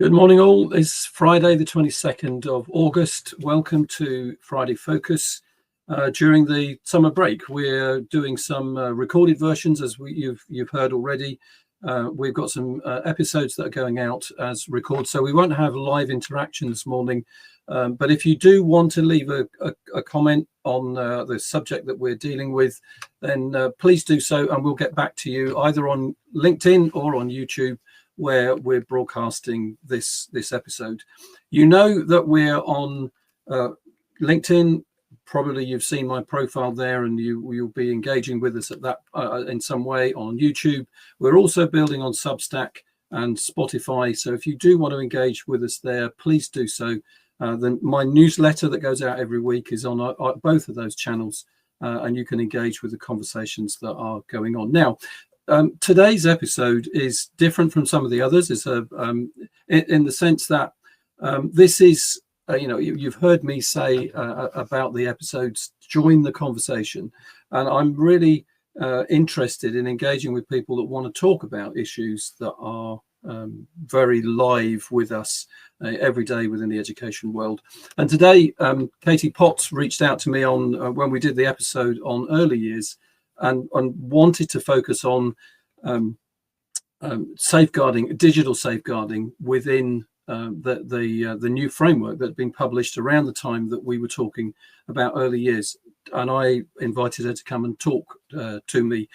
Good morning all. It's Friday the 22nd of August. Welcome to Friday Focus. During the summer break, we're doing some recorded versions, as you've heard already. We've got some episodes that are going out as record, so we won't have live interaction this morning. But if you do want to leave a comment on the subject that we're dealing with, then please do so, and we'll get back to you either on LinkedIn or on YouTube, where we're broadcasting this episode. You know that we're on LinkedIn. Probably you've seen my profile there, and you'll be engaging with us at that in some way. On YouTube, we're also building on Substack and Spotify, so if you do want to engage with us there, please do so. Then my newsletter that goes out every week is on both of those channels, and you can engage with the conversations that are going on now. Today's episode is different from some of the others. It's in the sense that this is, you've heard me say about the episodes, join the conversation. And I'm really interested in engaging with people that want to talk about issues that are very live with us every day within the education world. And today, Katy Potts reached out to me on when we did the episode on early years, and wanted to focus on safeguarding, digital safeguarding within the new framework that had been published around the time that we were talking about early years. And I invited her to come and talk to me.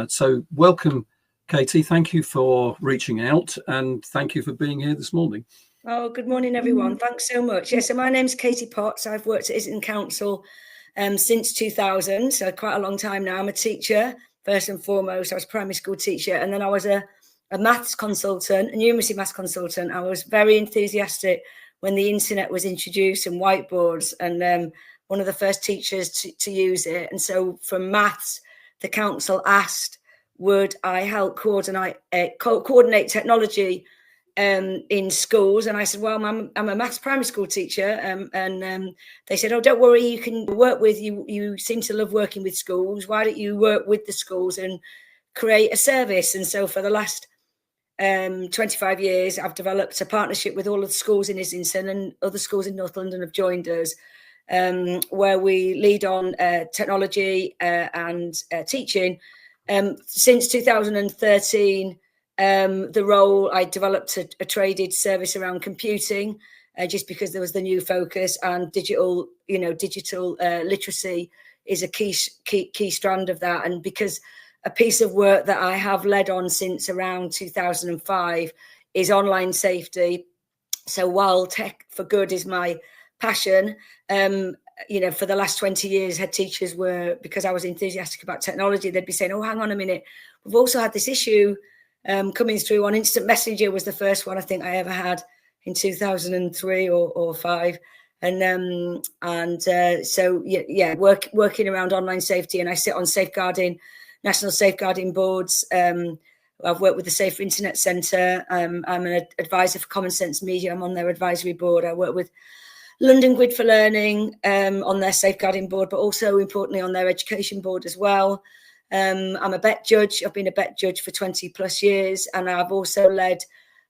So welcome, Katy. Thank you for reaching out, and thank you for being here this morning. Oh, good morning, everyone. Thanks so much. Yeah, so my name's Katy Potts. I've worked at Islington Council since 2000, so quite a long time now. I'm a teacher, first and foremost. I was a primary school teacher, and then I was a maths consultant, a numeracy maths consultant. I was very enthusiastic when the internet was introduced and whiteboards, and one of the first teachers to use it. And so from maths, the council asked, would I help coordinate technology in schools? And I said, well, I'm a maths primary school teacher, and they said, oh, don't worry, you can work with you seem to love working with schools, why don't you work with the schools and create a service? And so for the last 25 years, I've developed a partnership with all of the schools in Islington, and other schools in North London have joined us, where we lead on technology and teaching. Since 2013, the role, I developed a traded service around computing, just because there was the new focus, and digital literacy is a key strand of that. And because a piece of work that I have led on since around 2005 is online safety. So while tech for good is my passion, for the last 20 years, head teachers were, because I was enthusiastic about technology, they'd be saying, oh, hang on a minute, we've also had this issue coming through on instant messenger. Was the first one I think I ever had in 2003 or 5. Working around online safety, and I sit on national safeguarding boards. I've worked with the Safer Internet Centre. I'm an advisor for Common Sense Media. I'm on their advisory board. I work with London Grid for Learning on their safeguarding board, but also importantly on their education board as well. I'm a BET judge. I've been a BET judge for 20 plus years, and I've also led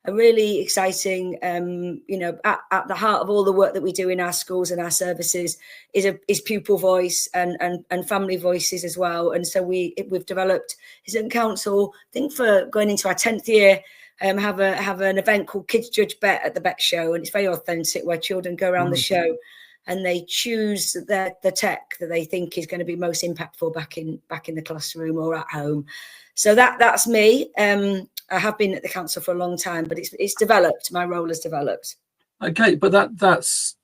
a really exciting, at the heart of all the work that we do in our schools and our services is pupil voice and family voices as well. And so we've developed, as a council, I think for going into our 10th year, have an event called Kids Judge Bet at the Bet Show, and it's very authentic, where children go around the show and they choose the tech that they think is going to be most impactful back in the classroom or at home. So that's me. I have been at the council for a long time, but it's developed. My role has developed. Okay, but that's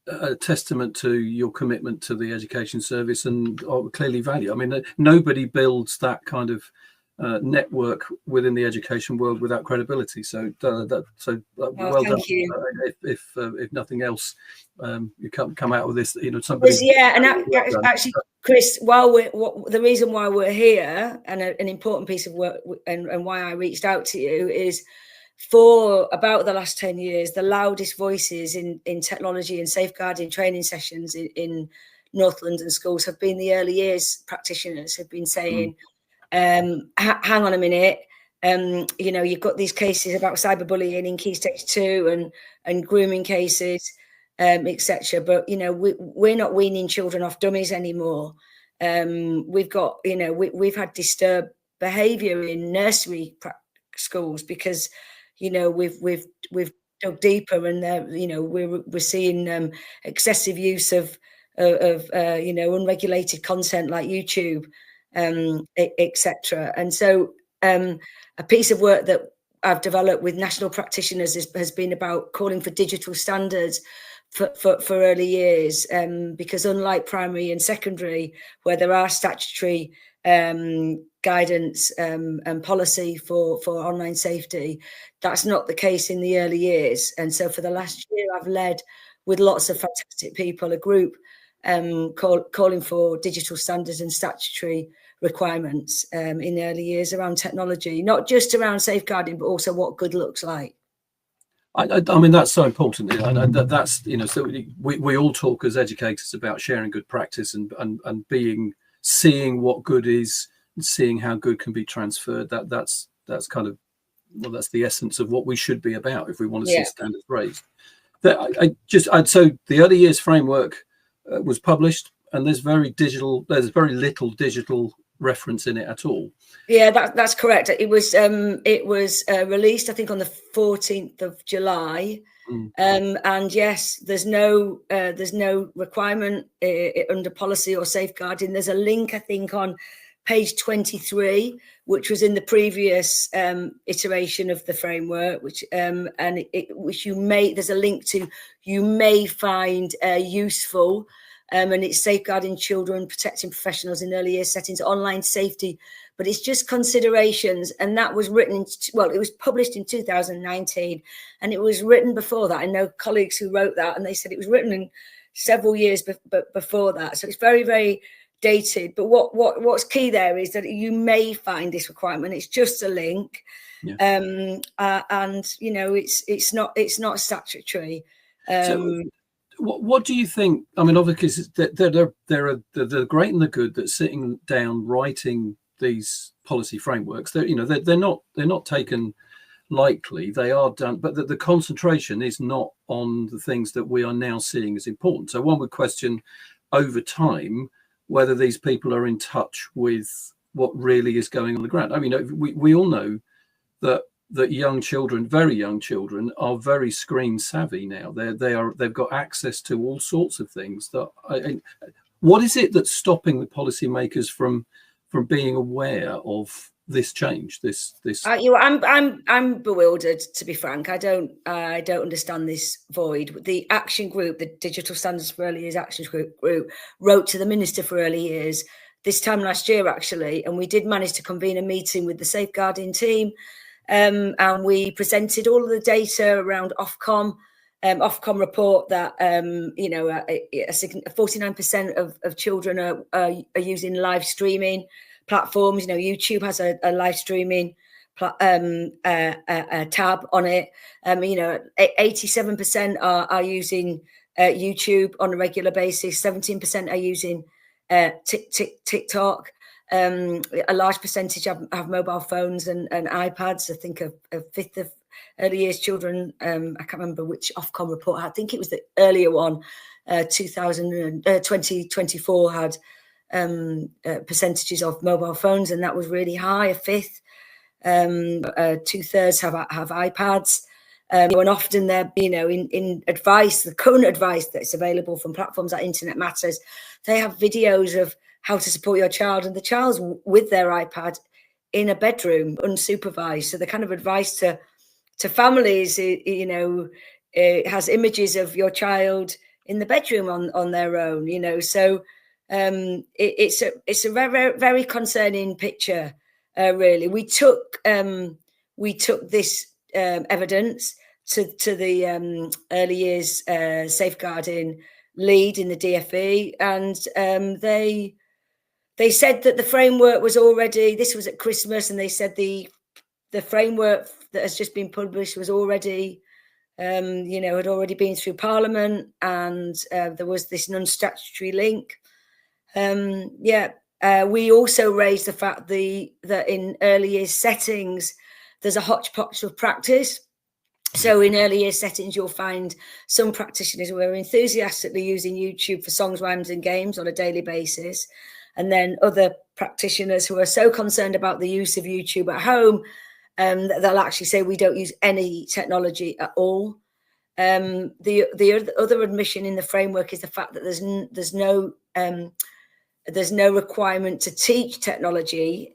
a testament to your commitment to the education service, and clearly value. I mean, nobody builds that kind of network within the education world without credibility. So well done. Thank you. If nothing else, you come out with this. Actually, Chris, the reason why we're here, and an important piece of work, and why I reached out to you, is for about the last 10 years, the loudest voices in technology and safeguarding training sessions in North London schools have been the early years practitioners, have been saying, hang on a minute, You know, you've got these cases about cyberbullying in Key Stage 2 and grooming cases, etc. But, you know, we're not weaning children off dummies anymore. We've got, you know, we've had disturbed behaviour in nursery schools because, you know, we've dug deeper, and you know, we're seeing excessive use of you know, unregulated content like YouTube, etc. And so a piece of work that I've developed with national practitioners has been about calling for digital standards for early years, because unlike primary and secondary, where there are statutory guidance and policy for online safety, that's not the case in the early years. And so for the last year, I've led, with lots of fantastic people, a group calling for digital standards and statutory requirements in early years around technology, not just around safeguarding, but also what good looks like. I mean, that's so important, and that's, you know, so we all talk as educators about sharing good practice and seeing what good is, and seeing how good can be transferred. That's kind of, well, that's the essence of what we should be about if we want to see standards raised. So the early years framework was published, and there's very little digital reference in it at all. Yeah, that's correct. It was released, I think, on the 14th of July. And yes, there's no requirement under policy or safeguarding. There's a link, I think, on page 23, which was in the previous iteration of the framework, which there's a link to, you may find useful. And it's safeguarding children, protecting professionals in early years settings, online safety, but it's just considerations. And that was written, it was published in 2019, and it was written before that. I know colleagues who wrote that, and they said it was written in several years before that. So it's very, very dated. But what's key there is that you may find this requirement. It's just a link, and you know, it's not statutory. What do you think? I mean, obviously, there are the great and the good that sitting down writing these policy frameworks. They're not taken lightly. They are done, but the concentration is not on the things that we are now seeing as important. So one would question over time whether these people are in touch with what really is going on the ground. I mean, we all know that young children, very young children, are very screen savvy now. They've got access to all sorts of things. What is it that's stopping the policymakers from being aware of this change? I'm bewildered, to be frank. I don't understand this void. The action group, the Digital Standards for Early Years Action Group, wrote to the Minister for Early Years this time last year, actually, and we did manage to convene a meeting with the safeguarding team. And we presented all of the data around Ofcom report that, you know, 49% of children are using live streaming platforms. You know, YouTube has a live streaming a tab on it. You know, 87% are using YouTube on a regular basis. 17% are using TikTok. A large percentage have mobile phones and iPads. I think a fifth of early years children, I can't remember which Ofcom report, I think it was the earlier one, 2024 had percentages of mobile phones, and that was really high, a fifth. 2/3 have iPads. And often they're, you know, in advice, the current advice that's available from platforms like Internet Matters, they have videos of how to support your child, and the child's with their iPad in a bedroom, unsupervised. So the kind of advice to families, you know, it has images of your child in the bedroom on their own, you know. So it's a very, very concerning picture, really. We took this evidence to the early years safeguarding lead in the DFE, and they said that the framework was already, this was at Christmas, and they said the framework that has just been published was already, you know, had already been through Parliament, and there was this non-statutory link. We also raised the fact that in early years settings, there's a hodgepodge of practice. So in early year settings, you'll find some practitioners who are enthusiastically using YouTube for songs, rhymes and games on a daily basis. And then other practitioners who are so concerned about the use of YouTube at home that they'll actually say we don't use any technology at all. The other admission in the framework is the fact that there's no requirement to teach technology.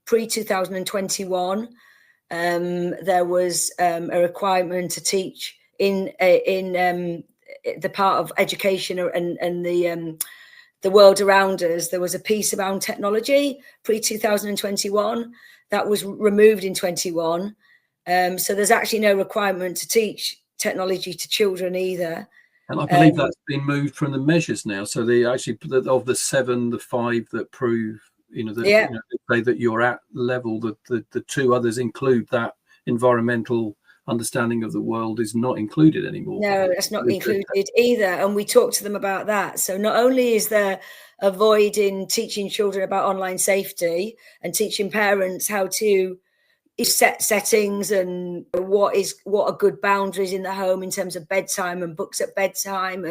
Pre-2021, there was a requirement to teach in the part of education and the world around us. There was a piece around technology pre-2021 that was removed in 21. So there's actually no requirement to teach technology to children either. And I believe that's been moved from the measures now. So they actually, of the 7, the 5 that prove, say that you're at level, the 2 others include that environmental understanding of the world is not included anymore. No, that's not included either. And we talked to them about that. So not only is there a void in teaching children about online safety and teaching parents how to set settings and what are good boundaries in the home in terms of bedtime and books at bedtime,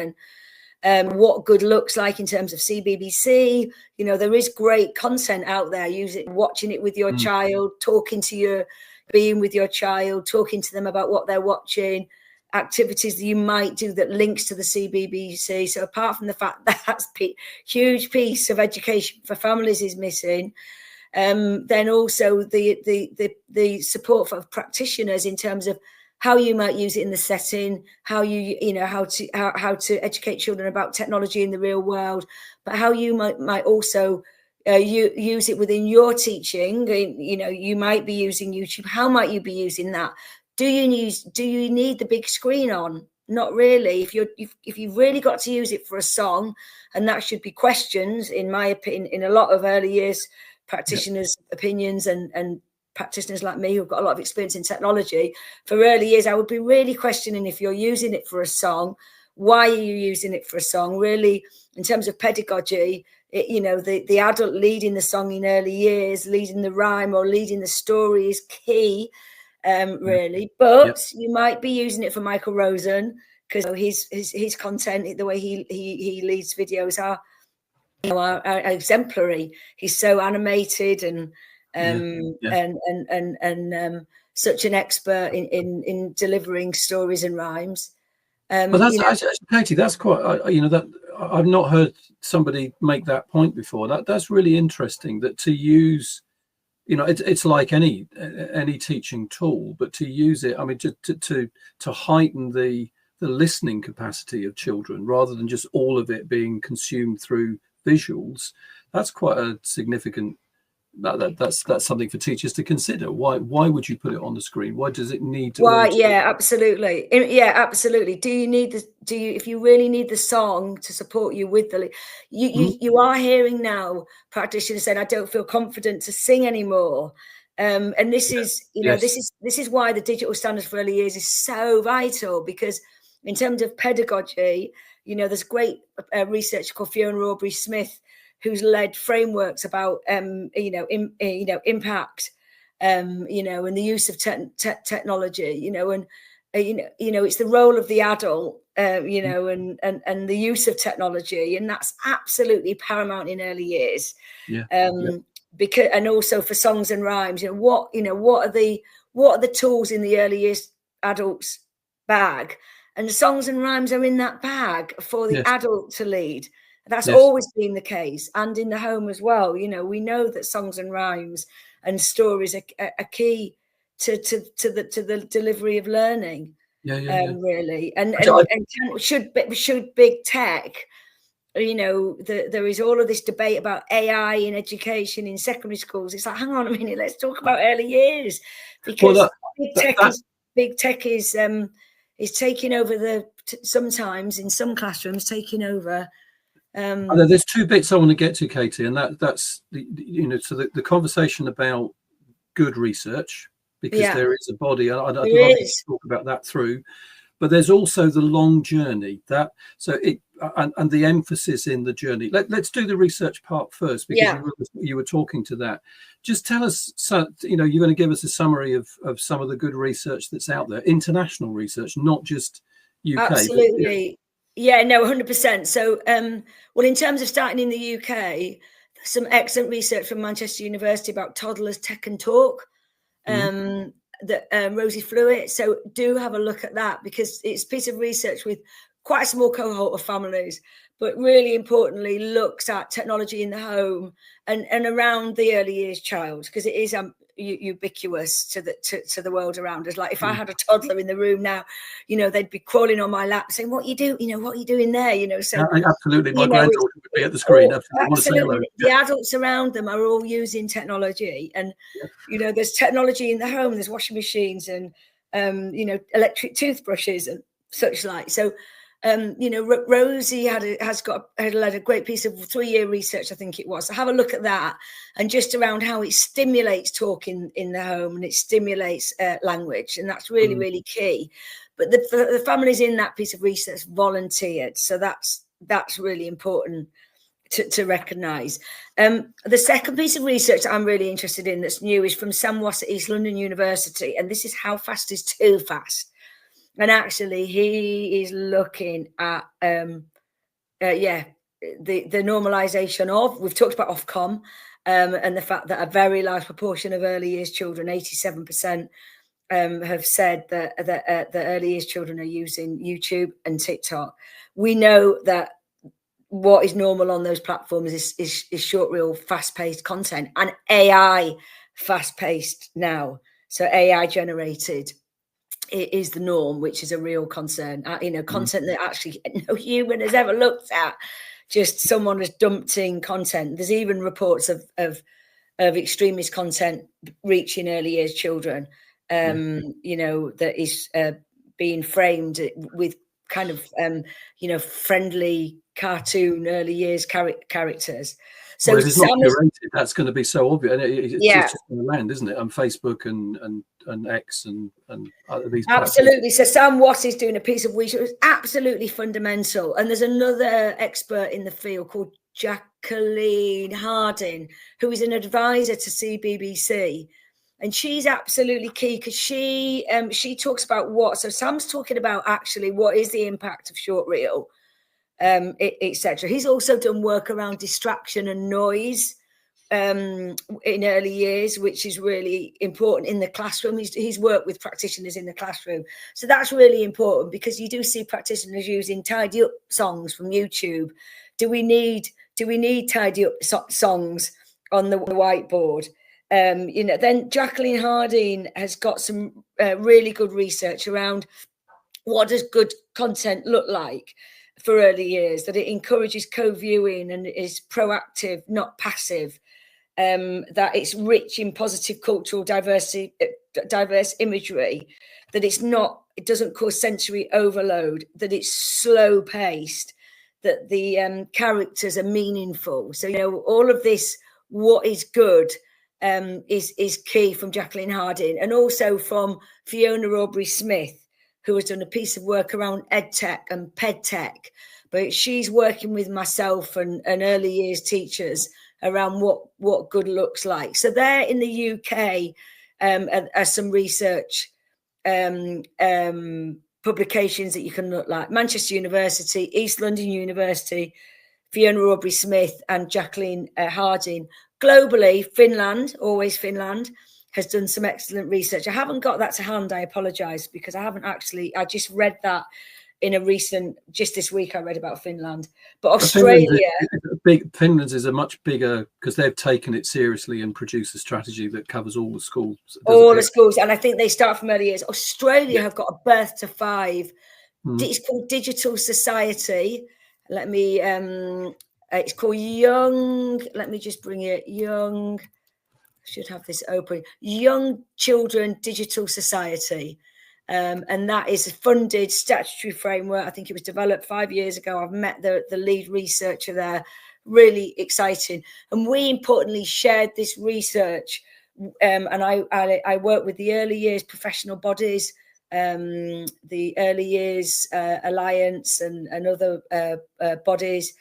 and what good looks like in terms of CBBC. There is great content out there. Watching it with your child, being with your child, talking to them about what they're watching, activities that you might do that links to the CBBC. So apart from the fact that that's a huge piece of education for families is missing, then also the support for practitioners in terms of how you might use it in the setting, how to educate children about technology in the real world, but how you might also use it within your teaching. You might be using YouTube. How might you be using that? Do you need the big screen on? Not really. If you've really got to use it for a song, and that should be questions, in my opinion, in a lot of early years practitioners' opinions and practitioners like me who've got a lot of experience in technology. For early years, I would be really questioning if you're using it for a song. Why are you using it for a song? Really, in terms of pedagogy, the adult leading the song in early years, leading the rhyme or leading the story is key, really. But you might be using it for Michael Rosen because his content, the way he leads videos are exemplary. He's so animated and such an expert in delivering stories and rhymes. But that's actually, Katy, that's quite that I've not heard somebody make that point before. That's really interesting, that to use, it's like any teaching tool, but to use it, I mean, to heighten the listening capacity of children rather than just all of it being consumed through visuals. That's quite a significant. That's something for teachers to consider. Why would you put it on the screen? Why does it need to? Why? Yeah, absolutely. Yeah, absolutely. If you really need the song to support you with you are hearing now practitioners saying, I don't feel confident to sing anymore. And this is this is why the digital standards for early years is so vital, because in terms of pedagogy, there's great research called Fiona Aubrey-Smith, who's led frameworks about impact, and the use of technology, and it's the role of the adult, and the use of technology, and that's absolutely paramount in early years. Because, and also for songs and rhymes, what are the tools in the early years adults bag, and the songs and rhymes are in that bag for the adult to lead. That's always been the case, and in the home as well. We know that songs and rhymes and stories are key to the delivery of learning. Really, and should big tech? There is all of this debate about AI in education in secondary schools. It's like, hang on a minute, let's talk about early years, because big tech is taking over sometimes in some classrooms taking over. There's 2 bits I want to get to, Katy, and that's the conversation about good research, because there is a body. I'd love to talk about that through, but there's also the long journey and the emphasis in the journey. Let's do the research part first, because you were talking to that. Just tell us, you're going to give us a summary of some of the good research that's out there, international research, not just UK. Absolutely. Yeah, no, 100%. So, well, in terms of starting in the UK, some excellent research from Manchester University about toddlers tech and talk, that Rosie Flewitt. So do have a look at that, because it's a piece of research with quite a small cohort of families, but really importantly looks at technology in the home and around the early years child, because it is ubiquitous to the world around us. Like if I had a toddler in the room now, they'd be crawling on my lap saying, what are you doing? What are you doing there? So absolutely, my granddaughter would be at the screen. Absolutely. The adults around them are all using technology, and there's technology in the home. There's washing machines and electric toothbrushes and such like. So Rosie had led a great piece of 3-year research, I think it was. So have a look at that, and just around how it stimulates talk in the home, and it stimulates language, and that's really, really key. But the families in that piece of research volunteered, so that's really important to recognise. The second piece of research I'm really interested in that's new is from Sam Wass at East London University, and this is how fast is too fast. And actually, he is looking at the normalisation of. We've talked about Ofcom, and the fact that a very large proportion of early years children, 87%, have said that the early years children are using YouTube and TikTok. We know that what is normal on those platforms is short reel, fast-paced content, and AI fast-paced now. So AI generated. It is the norm, which is a real concern. Content that actually no human has ever looked at, just someone has dumped in content. There's even reports of extremist content reaching early years children, that is being framed with kind of friendly cartoon early years characters. So if it's not curated, that's going to be so obvious. It's just going to land, isn't it? On Facebook and X and these. Absolutely. So Sam Wass is doing a piece of research. It's absolutely fundamental. And there's another expert in the field called Jacqueline Harding, who is an advisor to CBBC. And she's absolutely key, because she talks about so Sam's talking about actually what is the impact of short reel, etc. He's also done work around distraction and noise in early years, which is really important in the classroom. He's worked with practitioners in the classroom, so that's really important, because you do see practitioners using tidy up songs from YouTube. Do we need tidy up songs on the whiteboard? Then Jacqueline Harding has got some really good research around what does good content look like for early years, that it encourages co-viewing and is proactive, not passive, that it's rich in positive cultural diversity, diverse imagery, that it doesn't cause sensory overload, that it's slow paced, that the characters are meaningful. So, all of this, what is good, is key from Jacqueline Harding, and also from Fiona Aubrey-Smith, who has done a piece of work around EdTech and PedTech, but she's working with myself and early years teachers around what good looks like. So there in the UK are some research publications that you can look like. Manchester University, East London University, Fiona Aubrey-Smith and Jacqueline Harding. Globally, Finland, always Finland, has done some excellent research. I haven't got that to hand. I apologise, because I just read that in a recent, just this week I read about Finland. But Australia... Finland's is a much bigger, because they've taken it seriously and produced a strategy that covers all the schools. All the schools, and I think they start from early years. Australia have got a birth to 5. It's called Digital Society. Let me... it's called Young... Let me just bring it... Young... should have this open. Young Children Digital Society. And that is a funded statutory framework. I think it was developed 5 years ago. I've met the lead researcher there. Really exciting. And we importantly shared this research. And I work with the early years professional bodies the Early Years Alliance and other bodies,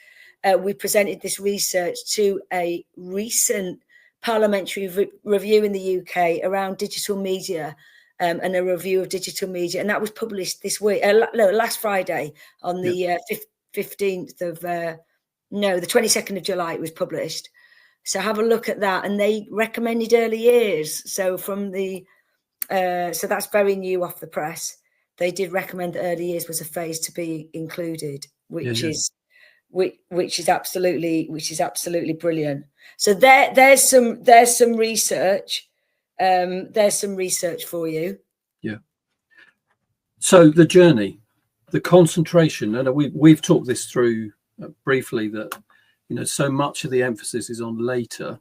we presented this research to a recent parliamentary review in the UK around digital media, and a review of digital media. And that was published this week, last Friday on the 15th of, the 22nd of July, it was published. So have a look at that. And they recommended early years. So from the, so that's very new off the press. They did recommend that early years was a phase to be included, which is absolutely brilliant. So there's some research. There's some research for you. Yeah. So the journey, the concentration, and we've talked this through briefly, that so much of the emphasis is on later,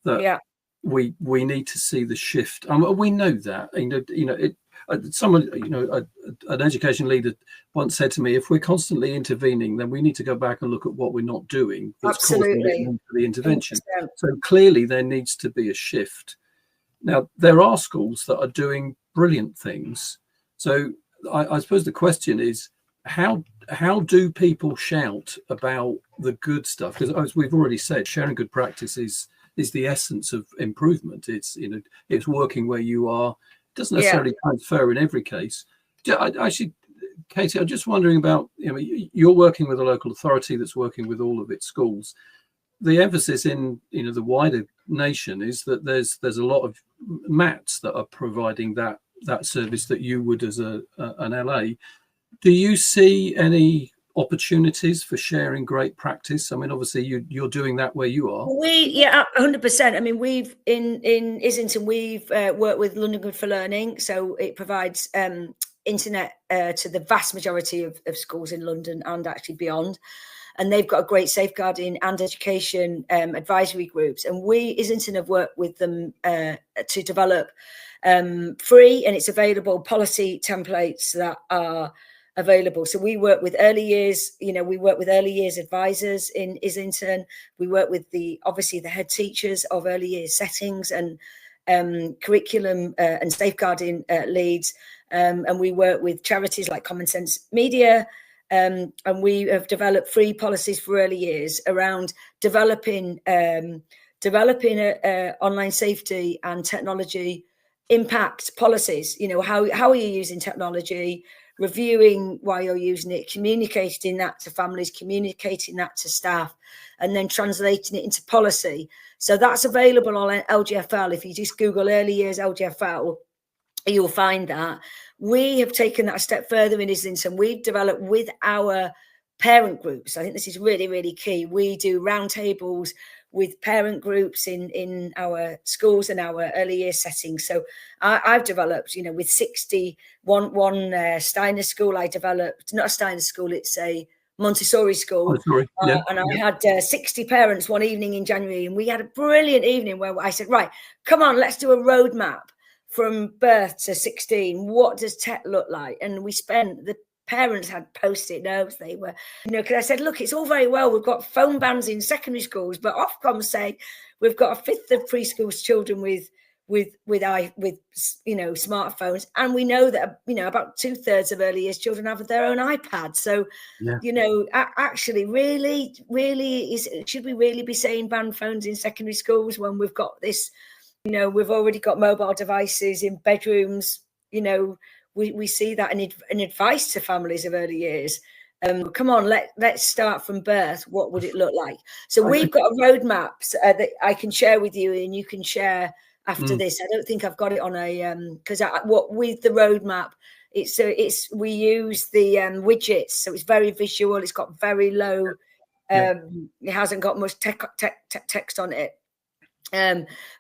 that we need to see the shift. We know that. Someone, an education leader once said to me, if we're constantly intervening, then we need to go back and look at what we're not doing that's causing the intervention. 100%. So clearly there needs to be a shift. Now, there are schools that are doing brilliant things. So I suppose the question is, how do people shout about the good stuff? Because as we've already said, sharing good practice is the essence of improvement. It's working where you are. It doesn't necessarily transfer in every case. Actually, Katy, I'm just wondering about, you're working with a local authority that's working with all of its schools. The emphasis in the wider nation is that there's a lot of MATs that are providing that service that you would as an LA. Do you see any opportunities for sharing great practice? I mean, obviously you're doing that where you are. 100%. I mean, we've in Islington, we've worked with London Good for Learning, so it provides internet to the vast majority of schools in London and actually beyond. And they've got a great safeguarding and education advisory groups. And we, Islington, have worked with them to develop free, and it's available, policy templates that are available. So we work with early years, we work with early years advisors in Islington. We work with obviously the head teachers of early years settings and curriculum and safeguarding leads. And we work with charities like Common Sense Media. And we have developed free policies for early years around developing online safety and technology impact policies. How are you using technology, reviewing why you're using it, communicating that to families, communicating that to staff, and then translating it into policy. So that's available on LGFL. If you just Google early years LGFL, you'll find that. We have taken that a step further in Islington. We've developed with our parent groups. I think this is really, really key. We do roundtables with parent groups in our schools and our early year settings. So I've developed, with 61 Steiner school, I developed, not a Steiner school, it's a Montessori school. And I had 60 parents one evening in January, and we had a brilliant evening where I said, right, come on, let's do a roadmap from birth to 16. What does tech look like? And the parents had post-it notes. They were, because I said, look, it's all very well. We've got phone bans in secondary schools, but Ofcom say we've got a fifth of preschool children with smartphones, and we know that about 2/3 of early years children have their own iPad. So actually, really should we really be saying ban phones in secondary schools when we've got this? We've already got mobile devices in bedrooms. We see that in advice to families of early years. Come on, let's start from birth. What would it look like? So we've got a roadmap that I can share with you, and you can share after this. I don't think I've got it on a because with the roadmap, we use the widgets, so it's very visual. It's got very low. It hasn't got much text on it.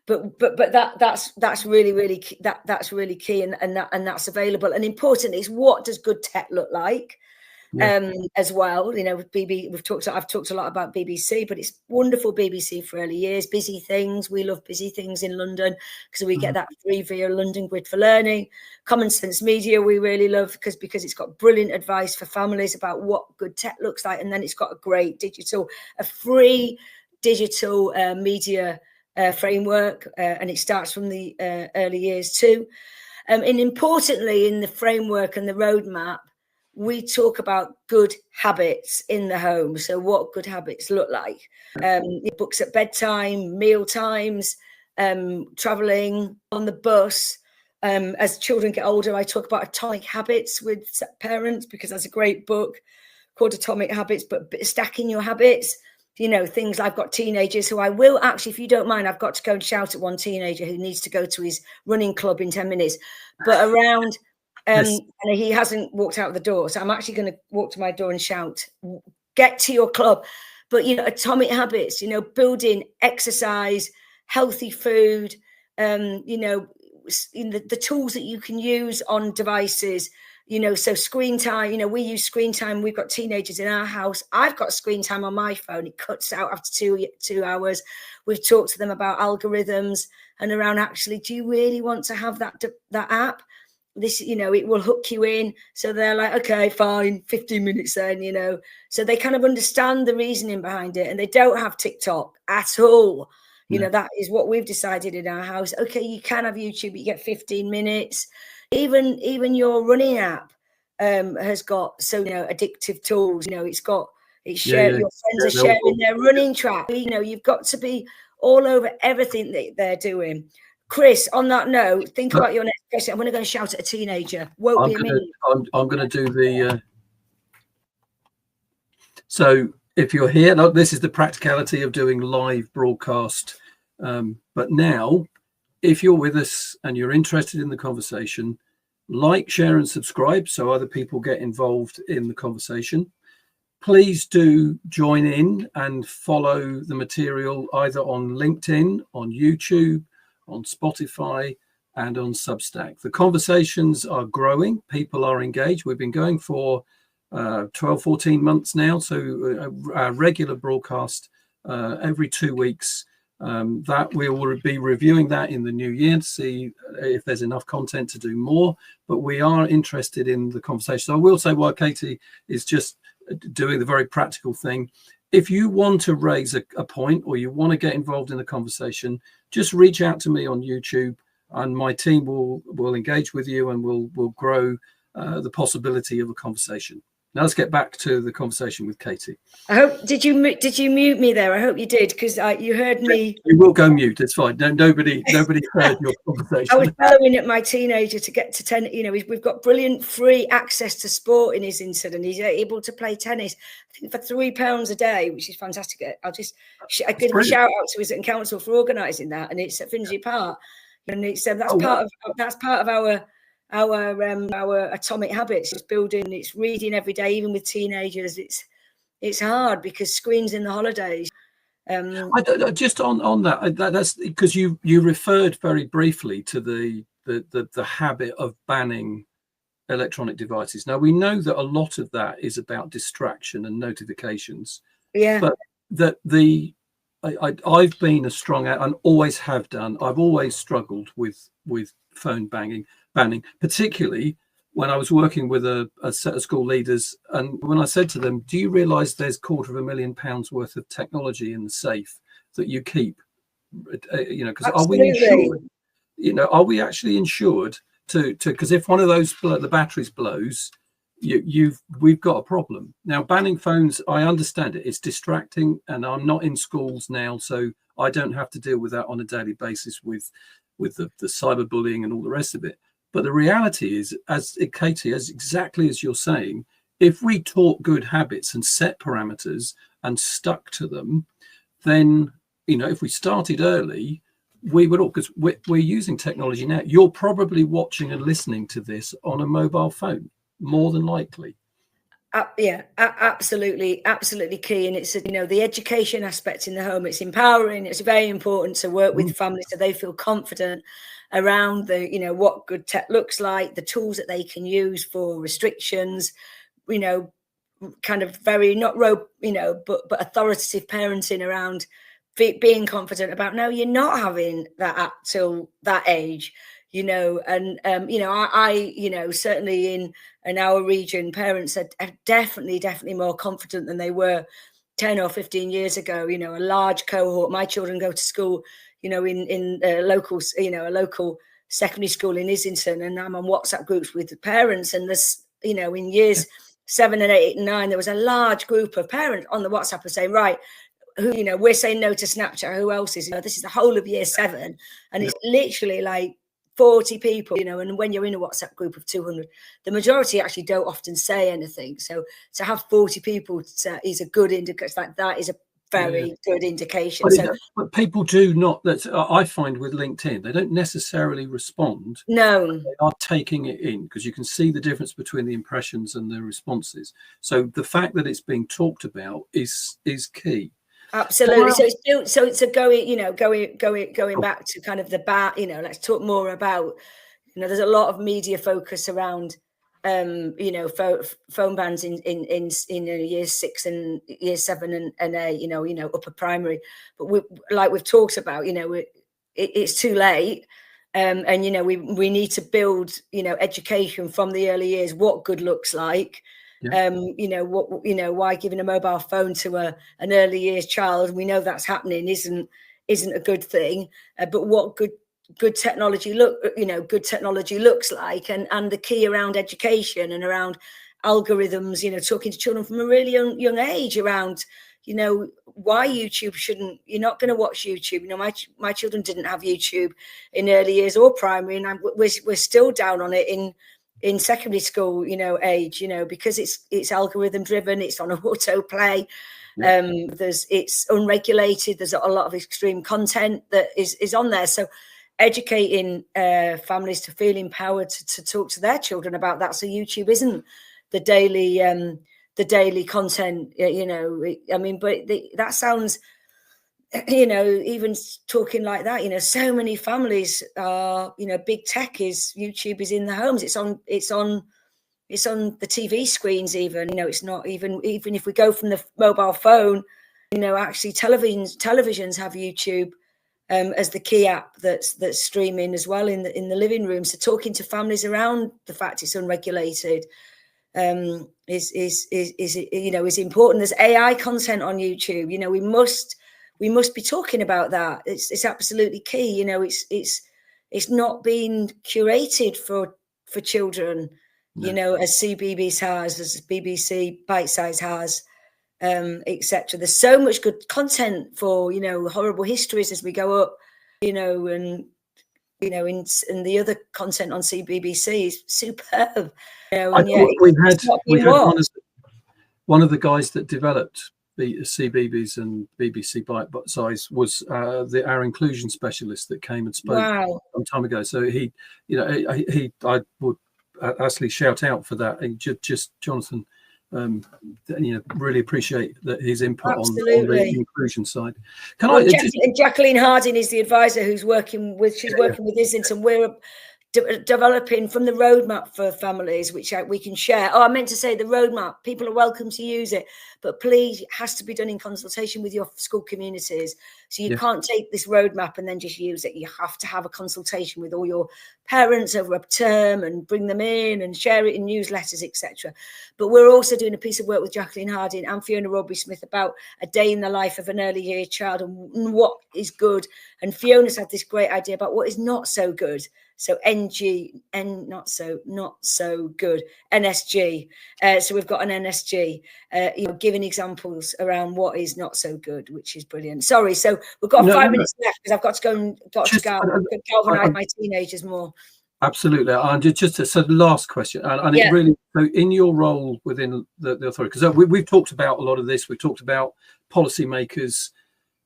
But that's really that's really key, and that's available. And important is, what does good tech look like? As well, I've talked a lot about BBC, but it's wonderful BBC for early years. Busy Things, we love Busy Things in London because we get that free via London Grid for Learning. Common Sense Media we really love because it's got brilliant advice for families about what good tech looks like, and then it's got a free digital media framework, and it starts from the early years too. And importantly, in the framework and the roadmap, we talk about good habits in the home. So what good habits look like. Books at bedtime, meal times, traveling on the bus. As children get older, I talk about atomic habits with parents, because that's a great book called Atomic Habits, but stacking your habits. Things. I've got teenagers who I will actually, if you don't mind, I've got to go and shout at one teenager who needs to go to his running club in 10 minutes. But around, Yes. and he hasn't walked out the door. So I'm actually going to walk to my door and shout, get to your club. But, atomic habits, building exercise, healthy food, the tools that you can use on devices. So screen time, we use screen time. We've got teenagers in our house. I've got screen time on my phone. It cuts out after two hours. We've talked to them about algorithms and around, actually, do you really want to have that app? This, it will hook you in. So they're like, okay, fine, 15 minutes then, So they kind of understand the reasoning behind it, and they don't have TikTok at all. That is what we've decided in our house. Okay, you can have YouTube, but you get 15 minutes. Even your running app has got addictive tools. It's shared. Your friends are sharing their running track. You've got to be all over everything that they're doing. Chris, on that note, think about your next question. I'm going to go and shout at a teenager. Won't be a minute. I'm going to do the. So if you're here, this is the practicality of doing live broadcast. But now, if you're with us and you're interested in the conversation, like, share and subscribe so other people get involved in the conversation. Please do join in and follow the material either on LinkedIn, on YouTube, on Spotify, and on Substack. The conversations are growing. People are engaged. We've been going for 12, 14 months now. So our regular broadcast every 2 weeks. That we will be reviewing that in the new year to see if there's enough content to do more, but we are interested in the conversation. So I will say, while Katy is just doing the very practical thing, if you want to raise a point or you want to get involved in the conversation, just reach out to me on YouTube, and my team will engage with you, and we'll grow the possibility of a conversation. Now let's get back to the conversation with Katy. I hope, did you mute me there? I hope you did, because you heard me. You will go mute. It's fine. Nobody heard your conversation. I was bellowing at my teenager to get to tennis. We've got brilliant free access to sport in Islington, and he's able to play tennis, I think, for £3 a day, which is fantastic. I give a shout out to Islington Council for organising that, and it's at Finsbury Park, and it's that's part of our atomic habits. It's building, it's reading every day, even with teenagers. It's hard because screens in the holidays. Just on that's because you referred very briefly to the habit of banning electronic devices. Now we know that a lot of that is about distraction and notifications. Yeah. But I've been a strong and always have done. I've always struggled with phone banning, particularly when I was working with a set of school leaders, and when I said to them, do you realize there's £250,000 worth of technology in the safe that you keep? Because are we insured? Are we actually insured to because if one of those the batteries blows, we've got a problem. Now, banning phones, I understand it. It's distracting, and I'm not in schools now, so I don't have to deal with that on a daily basis with the cyberbullying and all the rest of it. But the reality is, Katy, as exactly as you're saying, if we taught good habits and set parameters and stuck to them, then, if we started early, we would all, because we're using technology now. You're probably watching and listening to this on a mobile phone, more than likely. Yeah, absolutely key. And it's the education aspect in the home. It's empowering. It's very important to work with families so they feel confident around the what good tech looks like, the tools that they can use for restrictions, kind of very not but authoritative parenting around being confident about, no, you're not having that app till that age. I certainly in our region, parents are definitely more confident than they were 10 or 15 years ago. A large cohort. My children go to school, in a local secondary school in Islington, and I'm on WhatsApp groups with the parents, and there's, you know, in years 7 and 8 and 9, there was a large group of parents on the WhatsApp and saying, right, who, you know, we're saying no to Snapchat, who else is, you know, this is the whole of year 7, and it's literally like 40 people, you know, and when you're in a WhatsApp group of 200, the majority actually don't often say anything. So to have 40 people is a good indicator. Like that is a very good indication. But people do not, I find with LinkedIn, they don't necessarily respond. No. They are taking it in, because you can see the difference between the impressions and the responses. So the fact that it's being talked about is key. Absolutely. So it's a going back to kind of you know, let's talk more about, you know, there's a lot of media focus around you know, phone bans in year 6 and year 7 and 8, you know, upper primary. But we've talked about, you know, it's too late. And, you know, we need to build, you know, education from the early years, what good looks like. You know, why giving a mobile phone to an early years child, we know that's happening, isn't a good thing. But what good technology looks like, and the key around education and around algorithms, you know, talking to children from a really young age around, you know, why YouTube you're not going to watch YouTube. You know, my children didn't have YouTube in early years or primary, and we're still down on it in secondary school, you know, age, you know, because it's algorithm driven, it's on autoplay. It's unregulated. There's a lot of extreme content that is on there. So educating families to feel empowered to talk to their children about that. So YouTube isn't the daily content, you know. I mean, but that sounds, you know, even talking like that, you know, so many families are, you know, big tech is YouTube is in the homes. It's on the TV screens even, you know, it's not even if we go from the mobile phone, you know, actually televisions have YouTube as the key app that's streaming as well in the living room. So talking to families around the fact it's unregulated is important. There's AI content on YouTube. You know, we must be talking about that. It's absolutely key. You know, it's not being curated for children. No. You know, as CBeebies has, as BBC Bite Size has, etc. There's so much good content for, you know, horrible histories as we go up, you know, and you know, and the other content on CBBC is superb. You know, and we've had one of the guys that developed the CBeebies and BBC Bite Size was our inclusion specialist that came and spoke some time ago. So he, you know, I would actually shout out for that, and just Jonathan. You know, really appreciate that his input on the inclusion side. Jacqueline Harding is the advisor who's working with Islington. We're developing from the roadmap for families, which we can share. I meant to say the roadmap, people are welcome to use it, but please, it has to be done in consultation with your school communities. So you can't take this roadmap and then just use it. You have to have a consultation with all your parents over a term and bring them in and share it in newsletters, etc. But we're also doing a piece of work with Jacqueline Harding and Fiona Rodby-Smith about a day in the life of an early year child and what is good. And Fiona's had this great idea about what is not so good. So not so good, NSG. So we've got an NSG, you know, giving examples around what is not so good, which is brilliant. Sorry, so we've got 5 minutes left because I've got to go and galvanise my teenagers more. Absolutely, and just a last question, and it really, so in your role within the authority, because we've talked about a lot of this, we've talked about policymakers,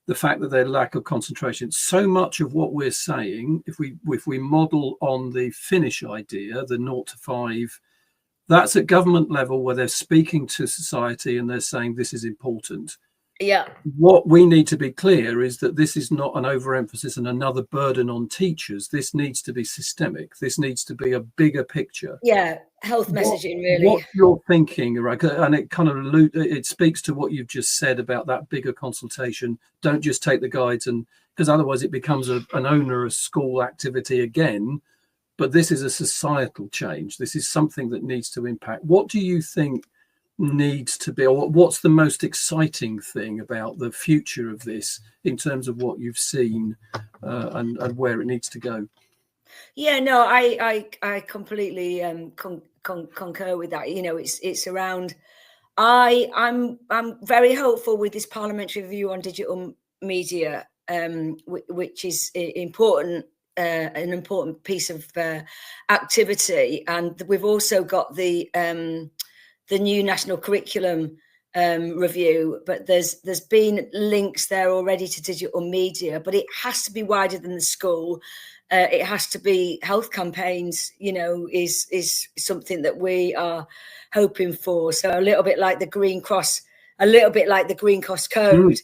the fact that their lack of concentration. So much of what we're saying, if we model on the Finnish idea, the 0 to 5, that's at government level where they're speaking to society and they're saying this is important. Yeah. What we need to be clear is that this is not an overemphasis and another burden on teachers. This needs to be systemic. This needs to be a bigger picture. Yeah, health messaging, really. What you're thinking, right? And it kind of it speaks to what you've just said about that bigger consultation. Don't just take the guides, and because otherwise it becomes an onerous school activity again. But this is a societal change. This is something that needs to impact. What do you think needs to be, or what's the most exciting thing about the future of this in terms of what you've seen and where it needs to go? Yeah, no, I completely concur with that. You know, it's around. I'm very hopeful with this parliamentary review on digital media, which is important, an important piece of activity, and we've also got the new national curriculum review. But there's been links there already to digital media, but it has to be wider than the school. It has to be health campaigns, you know, is something that we are hoping for. So a little bit like the Green Cross, a little bit like the Green Cross Code.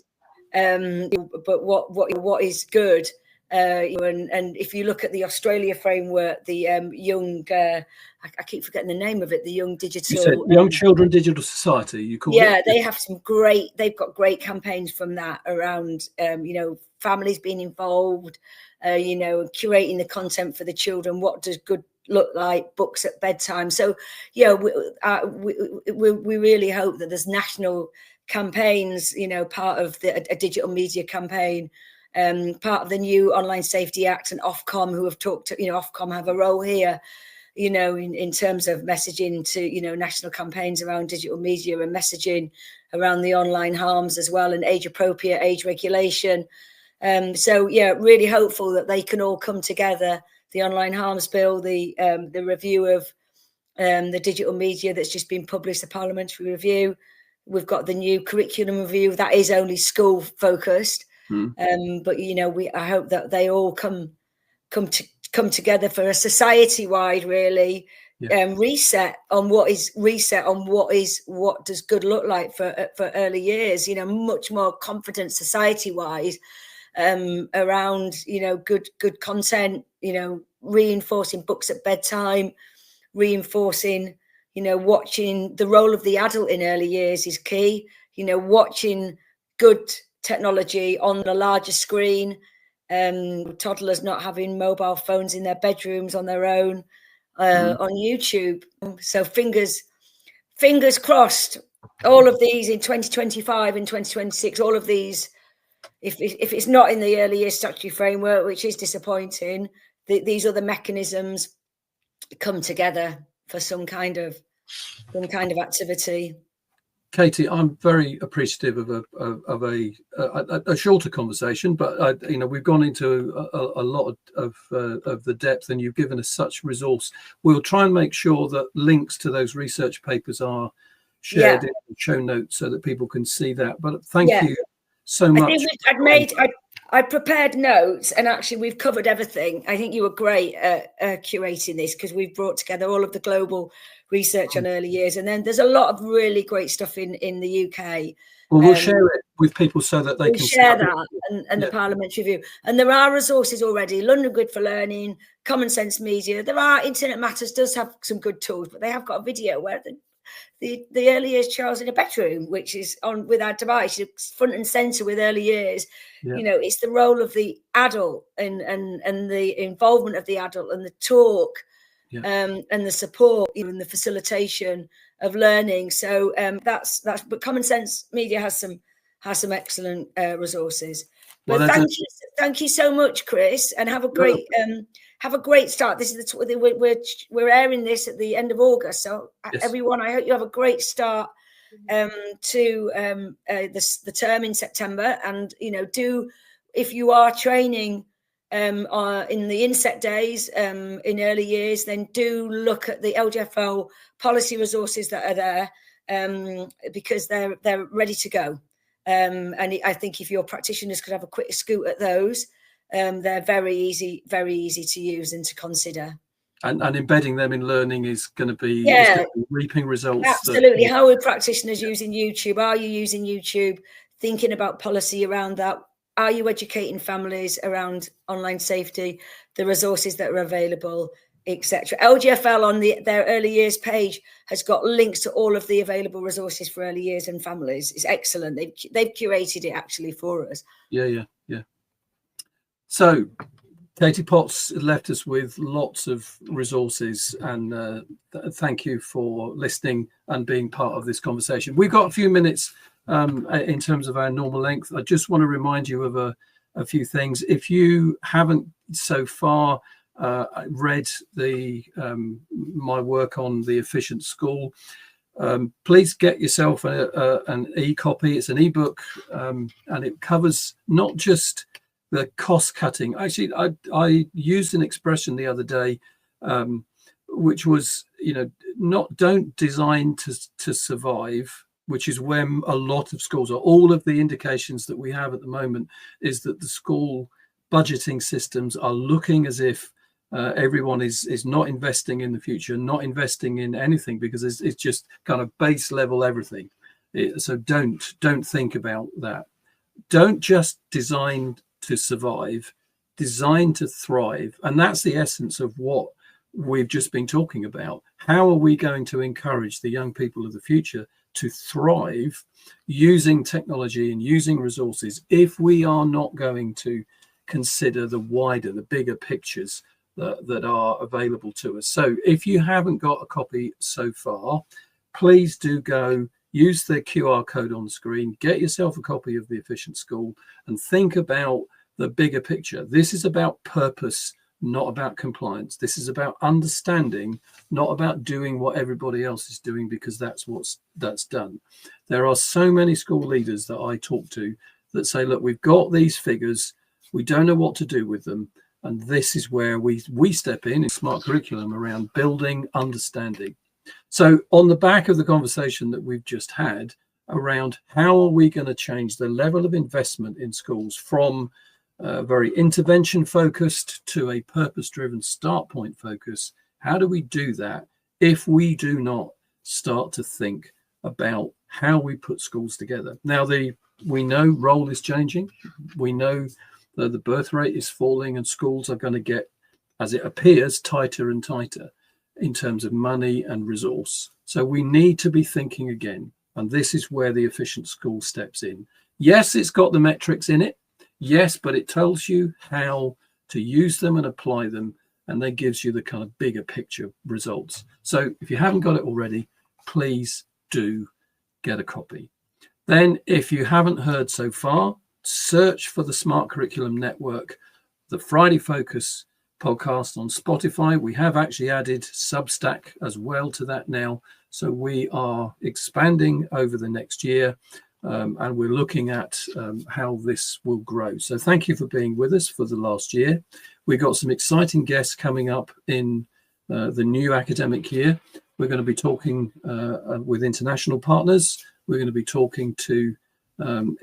But what is good, and if you look at the Australia framework, the young, I keep forgetting the name of it, the Young Digital. You said Young Children Digital Society, you call it? Yeah, they have they've got great campaigns from that around, you know, families being involved, you know, curating the content for the children. What does good look like? Books at bedtime. So, yeah, we really hope that there's national campaigns, you know, part of a digital media campaign, part of the new Online Safety Act, and Ofcom, who have talked to, you know, Ofcom have a role here, you know, in terms of messaging to, you know, national campaigns around digital media and messaging around the online harms as well, and age appropriate age regulation. So yeah, really hopeful that they can all come together. The online harms bill, the review of the digital media that's just been published, the parliamentary review. We've got the new curriculum review that is only school focused, but you know, I hope that they all come together for a society-wide, really, reset on what does good look like for early years. You know, much more confidence society-wise around, you know, good content. You know, reinforcing books at bedtime, reinforcing, you know, watching the role of the adult in early years is key. You know, watching good technology on the larger screen, toddlers not having mobile phones in their bedrooms on their own, on YouTube. So fingers crossed, all of these in 2025 and 2026, all of these, if it's not in the early years statutory framework, which is disappointing, these other mechanisms come together for some kind of activity. Katy, I'm very appreciative of a shorter conversation, but you know, we've gone into a lot of the depth, and you've given us such resource. We'll try and make sure that links to those research papers are shared in the show notes so that people can see that. But thank you so much. I prepared notes, and actually we've covered everything. I think you were great at curating this, because we've brought together all of the global research on early years, and then there's a lot of really great stuff in the UK. Well, we'll share it with people so that they can share that, and the parliamentary review. And there are resources already. London Grid for Learning, Common Sense Media. There are Internet Matters does have some good tools, but they have got a video where the early years child's in a bedroom, which is on with our device, it's front and center with early years. You know, it's the role of the adult and the involvement of the adult, and the talk, and the support, even the facilitation of learning. So that's but Common Sense Media has some excellent resources. But thank you so much, Chris, and have a great start. This is we're airing this at the end of August, so everyone, I hope you have a great start to the term in September. And you know, if you are training in the inset days in early years, then do look at the LGFL policy resources that are there, because they're ready to go. And I think if your practitioners could have a quick scoot at those, they're very easy to use and to consider. And embedding them in learning is going to be reaping results. Absolutely. How are practitioners using YouTube? Are you using YouTube? Thinking about policy around that. Are you educating families around online safety, the resources that are available, etc.? LGFL on their early years page has got links to all of the available resources for early years and families. It's excellent. They've curated it actually for us. Yeah. So Katy Potts left us with lots of resources, and thank you for listening and being part of this conversation. We've got a few minutes in terms of our normal length. I just want to remind you of a few things. If you haven't so far, read my work on the efficient school, please get yourself an e-copy. It's an ebook, and it covers not just the cost cutting. Actually, I used an expression the other day, which was, don't design to survive, which is where a lot of schools are. All of the indications that we have at the moment is that the school budgeting systems are looking as if everyone is not investing in the future, not investing in anything, because it's just kind of base level everything. So don't think about that. Don't just design to survive, design to thrive. And that's the essence of what we've just been talking about. How are we going to encourage the young people of the future to thrive using technology and using resources if we are not going to consider the bigger pictures that are available to us? So if you haven't got a copy so far, please do go use the QR code on the screen, get yourself a copy of The Efficient School, and think about the bigger picture. This is about purpose, not about compliance. This is about understanding, not about doing what everybody else is doing because that's done. There are so many school leaders that I talk to that say, look, we've got these figures, we don't know what to do with them. And this is where we step in Smart Curriculum around building understanding. So on the back of the conversation that we've just had around how are we going to change the level of investment in schools from very intervention focused to a purpose-driven start point focus, how do we do that if we do not start to think about how we put schools together? Now, we know role is changing. We know that the birth rate is falling and schools are going to get, as it appears, tighter and tighter in terms of money and resource. So we need to be thinking again. And this is where the efficient school steps in. Yes, it's got the metrics in it. Yes, but it tells you how to use them and apply them, and then gives you the kind of bigger picture results. So if you haven't got it already, please do get a copy. Then if you haven't heard so far, search for the Smart Curriculum Network, the Friday Focus podcast on Spotify. We have actually added Substack as well to that now. So we are expanding over the next year. And we're looking at how this will grow. So thank you for being with us for the last year. We've got some exciting guests coming up in the new academic year. We're going to be talking with international partners. We're going to be talking to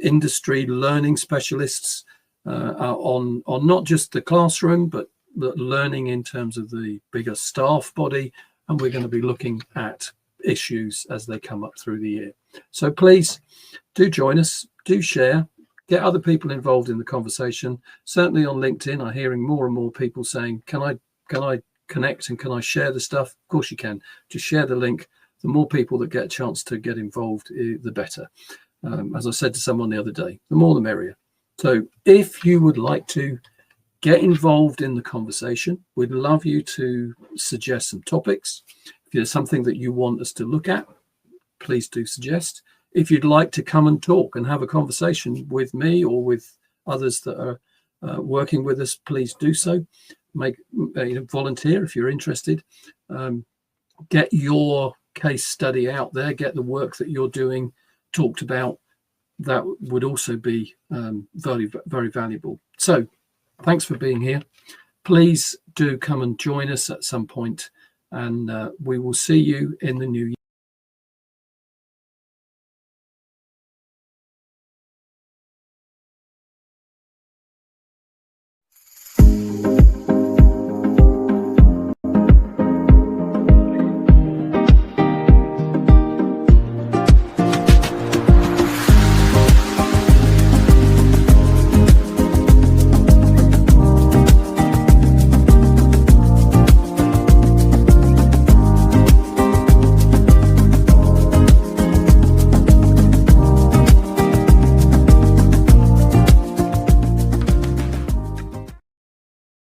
industry learning specialists on not just the classroom, but learning in terms of the bigger staff body. And we're going to be looking at issues as they come up through the year. So please do join us, do share, get other people involved in the conversation. Certainly on LinkedIn, I'm hearing more and more people saying, can I connect and can I share the stuff? Of course you can. Just share the link. The more people that get a chance to get involved, the better. As I said to someone the other day, the more the merrier. So if you would like to get involved in the conversation, we'd love you to suggest some topics. If there's something that you want us to look at, please do suggest. If you'd like to come and talk and have a conversation with me or with others that are working with us, please do so. Volunteer if you're interested. Get your case study out there. Get the work that you're doing talked about. That would also be very, very valuable. So thanks for being here. Please do come and join us at some point, and we will see you in the new year.